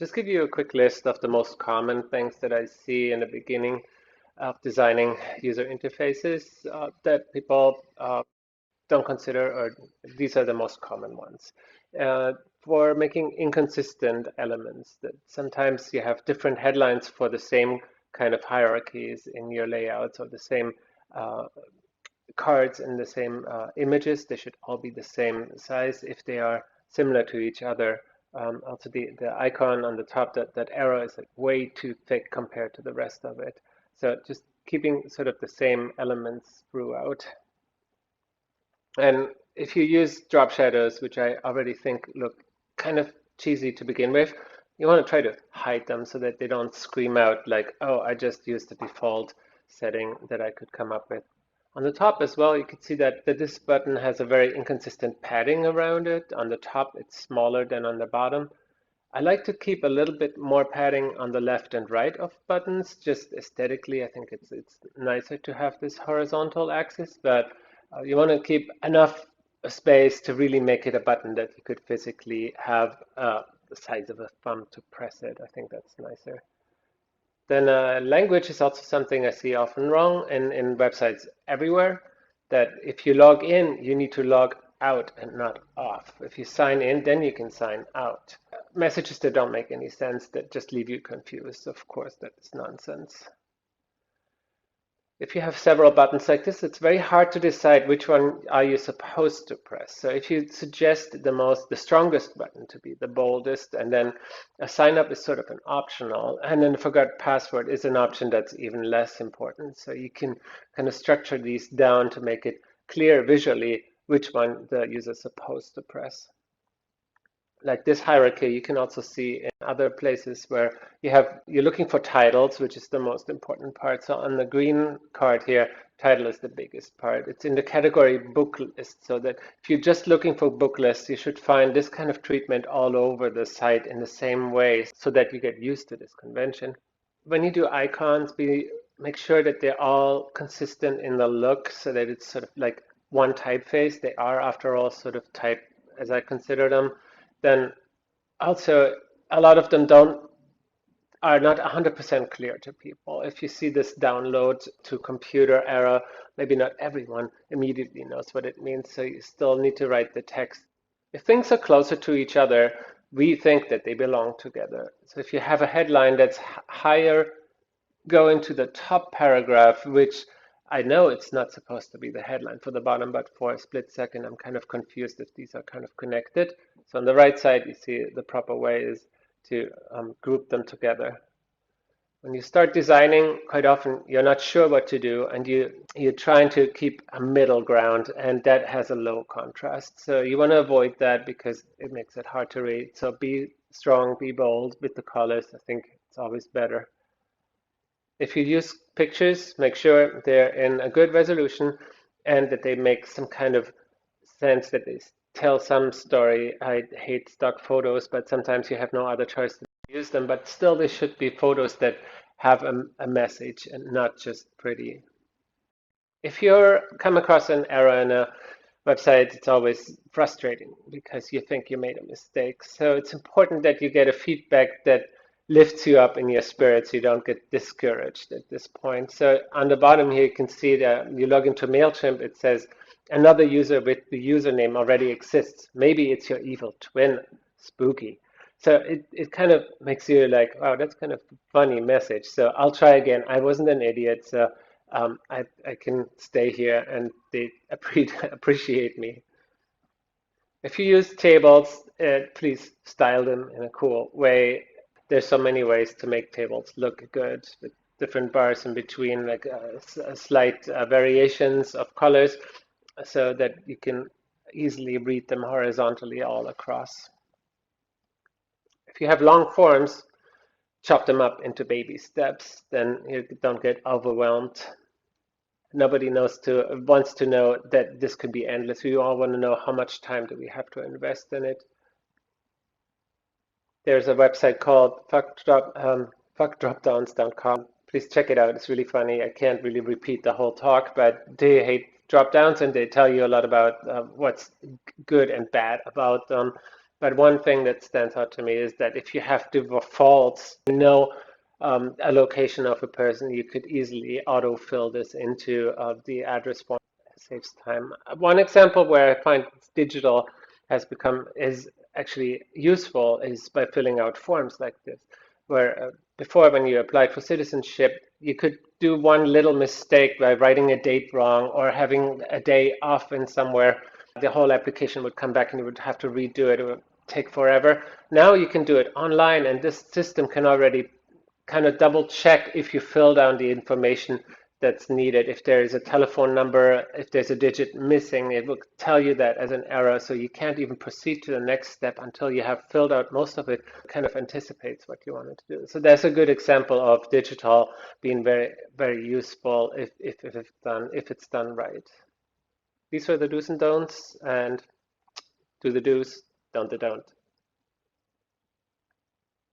just give you a quick list of the most common things that I see in the beginning of designing user interfaces that people don't consider, or these are the most common ones. Uh, for making inconsistent elements, that sometimes you have different headlines for the same kind of hierarchies in your layouts, or the same uh, cards in the same images. They should all be the same size if they are similar to each other. Also, the icon on the top, that arrow is like way too thick compared to the rest of it. So just keeping sort of the same elements throughout. And if you use drop shadows, which I already think look kind of cheesy to begin with, you want to try to hide them so that they don't scream out like, oh, I just used the default setting that I could come up with. On the top as well, you can see that this button has a very inconsistent padding around it. On the top, it's smaller than on the bottom. I like to keep a little bit more padding on the left and right of buttons, just aesthetically. I think it's nicer to have this horizontal axis, but you want to keep enough space to really make it a button that you could physically have the size of a thumb to press it. I think that's nicer. Then language is also something I see often wrong in websites everywhere, that if you log in, you need to log out and not off. If you sign in, then you can sign out. Messages that don't make any sense, that just leave you confused, of course, that's nonsense. If you have several buttons like this, it's very hard to decide which one are you supposed to press. So if you suggest the strongest button to be the boldest, and then a sign up is sort of an optional, and then forgot password is an option that's even less important. So you can kind of structure these down to make it clear visually which one the user is supposed to press. Like this hierarchy, you can also see in other places where you're looking for titles, which is the most important part. So on the green card here, title is the biggest part. It's in the category book list, so that if you're just looking for book lists, you should find this kind of treatment all over the site in the same way, so that you get used to this convention. When you do icons, make sure that they're all consistent in the look, so that it's sort of like one typeface. They are, after all, sort of type as I consider them. Then also a lot of them are not 100% clear to people. If you see this download to computer error, maybe not everyone immediately knows what it means, so you still need to write the text. If things are closer to each other, we think that they belong together. So if you have a headline that's higher, go into the top paragraph, which I know it's not supposed to be the headline for the bottom, but for a split second, I'm kind of confused if these are kind of connected. So on the right side, you see the proper way is to group them together. When you start designing, quite often you're not sure what to do, and you're trying to keep a middle ground, and that has a low contrast. So you want to avoid that because it makes it hard to read. So be strong, be bold with the colors. I think it's always better. If you use pictures, make sure they're in a good resolution and that they make some kind of sense, that they tell some story. I hate stock photos, but sometimes you have no other choice to use them. But still, they should be photos that have a message and not just pretty. If you come across an error in a website, it's always frustrating because you think you made a mistake. So it's important that you get a feedback that lifts you up in your spirit so you don't get discouraged at this point. So on the bottom here, you can see that you log into MailChimp, it says another user with the username already exists. Maybe it's your evil twin. Spooky. So it kind of makes you like, wow, that's kind of a funny message. So I'll try again. I wasn't an idiot, so I can stay here and they appreciate me. If you use tables, please style them in a cool way. There's so many ways to make tables look good with different bars in between, like slight variations of colors, so that you can easily read them horizontally all across. If you have long forms, chop them up into baby steps, then you don't get overwhelmed. Nobody wants to know that this could be endless. We all want to know how much time do we have to invest in it. There's a website called fuckdropdowns.com. Please check it out. It's really funny. I can't really repeat the whole talk, but they hate dropdowns and they tell you a lot about what's good and bad about them. But one thing that stands out to me is that if you have defaults, a location of a person, you could easily autofill this into the address form. It saves time. One example where I find digital is actually useful is by filling out forms like this, where before when you applied for citizenship, you could do one little mistake by writing a date wrong or having a day off in somewhere. The whole application would come back and you would have to redo it. It would take forever. Now you can do it online, and this system can already kind of double check if you fill down the information that's needed. If there is a telephone number, if there's a digit missing, it will tell you that as an error. So you can't even proceed to the next step until you have filled out most of it. It kind of anticipates what you wanted to do. So that's a good example of digital being very, very useful if it's done right. These are the do's and don'ts, and do the do's, don't the don't.